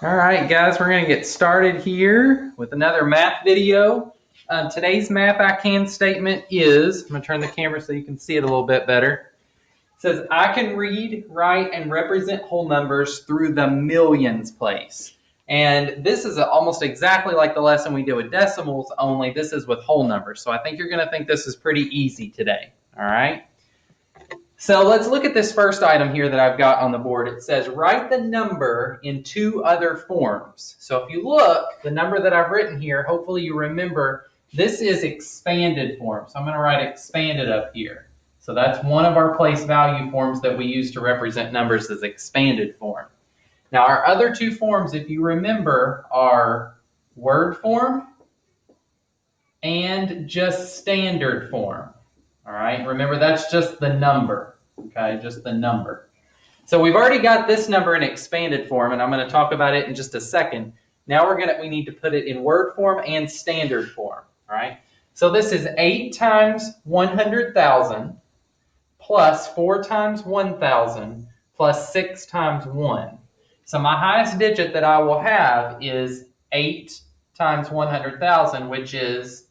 All right, guys, we're going to get started here with another math video. Today's math I can statement is, I'm going to turn the camera so you can see it a little bit better. It says, I can read, write, and represent whole numbers through the millions place. And this is almost exactly like the lesson we did with decimals, only this is with whole numbers. So I think you're going to think this is pretty easy today. All right. So let's look at this first item here that I've got on the board. It says, write the number in two other forms. So if you look, the number that I've written here, hopefully you remember, this is expanded form. So I'm going to write expanded up here. So that's one of our place value forms that we use to represent numbers as expanded form. Now our other two forms, if you remember, are word form and just standard form. All right, remember that's just the number. Okay, just the number. So we've already got this number in expanded form, and I'm going to talk about it in just a second. Now we need to put it in word form and standard form. All right. So this is 8 times 100,000 plus 4 times 1,000 plus 6 times 1. So my highest digit that I will have is 8 times 100,000, which is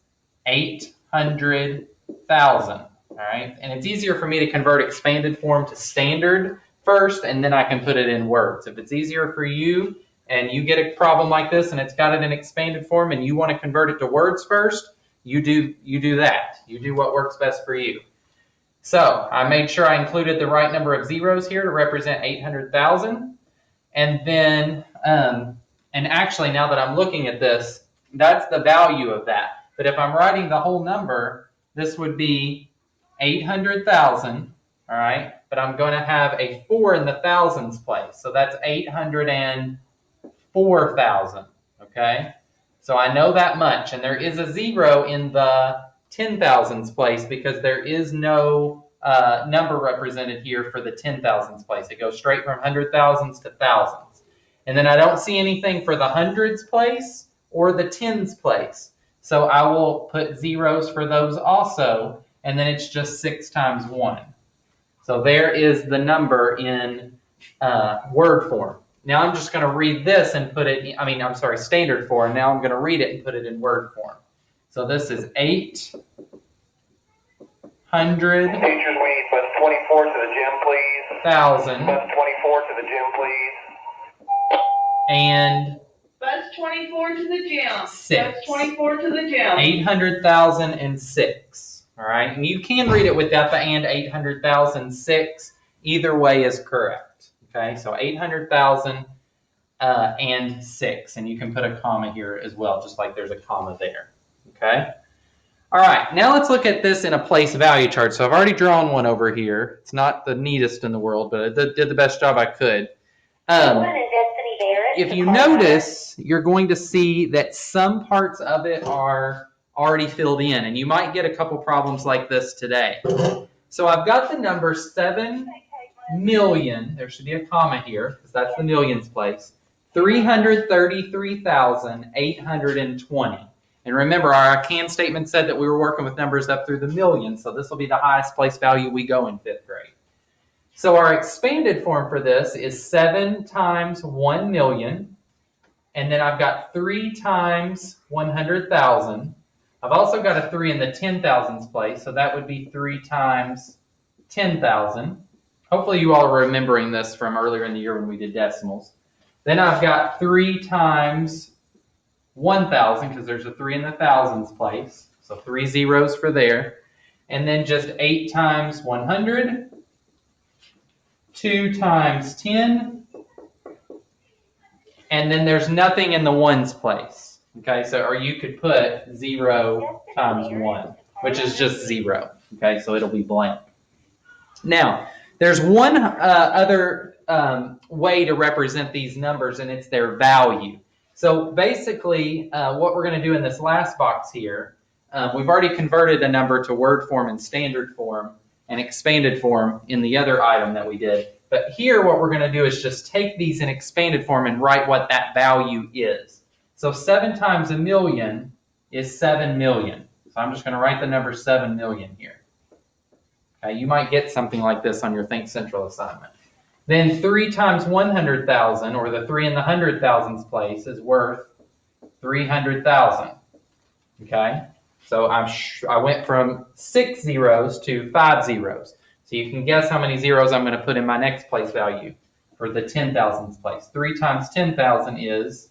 800,000. All right, and it's easier for me to convert expanded form to standard first, and then I can put it in words. If it's easier for you and you get a problem like this and it's got it in expanded form and you want to convert it to words first, you do that. You do what works best for you. So I made sure I included the right number of zeros here to represent 800,000. And then, and actually now that I'm looking at this, that's the value of that. But if I'm writing the whole number, this would be 800,000, all right? But I'm going to have a 4 in the thousands place. So that's 804,000, okay? So I know that much. And there is a 0 in the 10,000s place because there is no number represented here for the 10,000s place. It goes straight from 100,000s to thousands. And then I don't see anything for the hundreds place or the tens place. So I will put zeros for those also, and then it's just 6 times 1. So there is the number in word form. Now I'm just going to read this and put it, standard form. Now I'm going to read it and put it in word form. So this is 800. Teachers, we need bus 24 to the gym, please. 1,000. Bus 24 to the gym, please. And Bus 24 to the gym. 6. Bus 24 to the gym. 800,006. All right, and you can read it without the and 800,006. Either way is correct. Okay, so 800,000 and 6, and you can put a comma here as well, just like there's a comma there. Okay. All right, now let's look at this in a place value chart. So I've already drawn one over here. It's not the neatest in the world, but I did the best job I could. If you notice, you're going to see that some parts of it are already filled in, and you might get a couple problems like this today. So I've got the number 7 million, there should be a comma here, because that's the millions place, 333,820. And remember, our can statement said that we were working with numbers up through the millions, so this will be the highest place value we go in 5th grade. So our expanded form for this is 7 times 1 million, and then I've got 3 times 100,000. I've also got a 3 in the 10,000s place, so that would be 3 times 10,000. Hopefully you all are remembering this from earlier in the year when we did decimals. Then I've got 3 times 1,000, because there's a 3 in the thousands place, so 3 zeros for there. And then just 8 times 100. 2 times 10, and then there's nothing in the ones place. Okay, so or you could put 0 times 1, which is just 0. Okay, so it'll be blank. Now, there's one other way to represent these numbers, and it's their value. So basically, what we're going to do in this last box here, we've already converted a number to word form and standard form and expanded form in the other item that we did. But here what we're going to do is just take these in expanded form and write what that value is. So 7 times a million is 7 million. So I'm just going to write the number 7 million here. Okay, you might get something like this on your Think Central assignment. then 3 times 100,000, or the 3 in the 100,000s place, is worth 300,000. Okay? So I went from 6 zeros to 5 zeros. So you can guess how many zeros I'm going to put in my next place value for the 10,000s place. 3 times 10,000 is,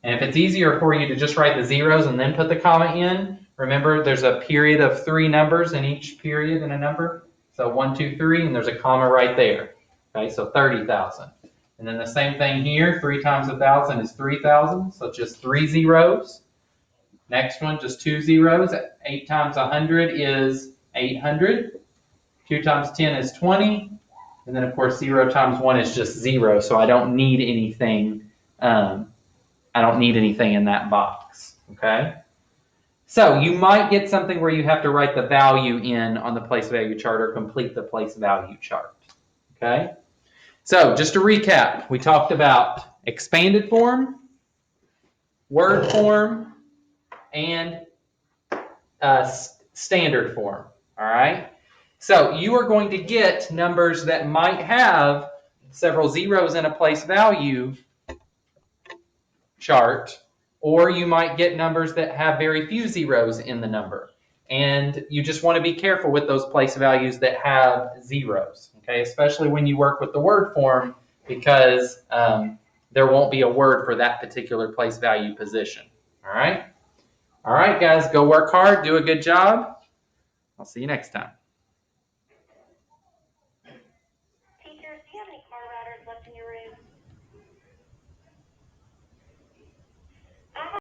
and if it's easier for you to just write the zeros and then put the comma in, remember there's a period of 3 numbers in each period in a number. So 1, 2, 3, and there's a comma right there. Okay, so 30,000. And then the same thing here, 3 times 1,000 is 3,000, so just 3 zeros. Next one, just 2 zeros. 8 times 100 is 800. 2 times 10 is 20. And then, of course, 0 times 1 is just 0, so I don't need anything. I don't need anything in that box, okay? So you might get something where you have to write the value in on the place value chart or complete the place value chart, okay? So just to recap, we talked about expanded form, word form, and standard form, all right? So you are going to get numbers that might have several zeros in a place value chart, or you might get numbers that have very few zeros in the number. And you just want to be careful with those place values that have zeros, okay? Especially when you work with the word form, because there won't be a word for that particular place value position, all right? All right, guys, go work hard, do a good job. I'll see you next time.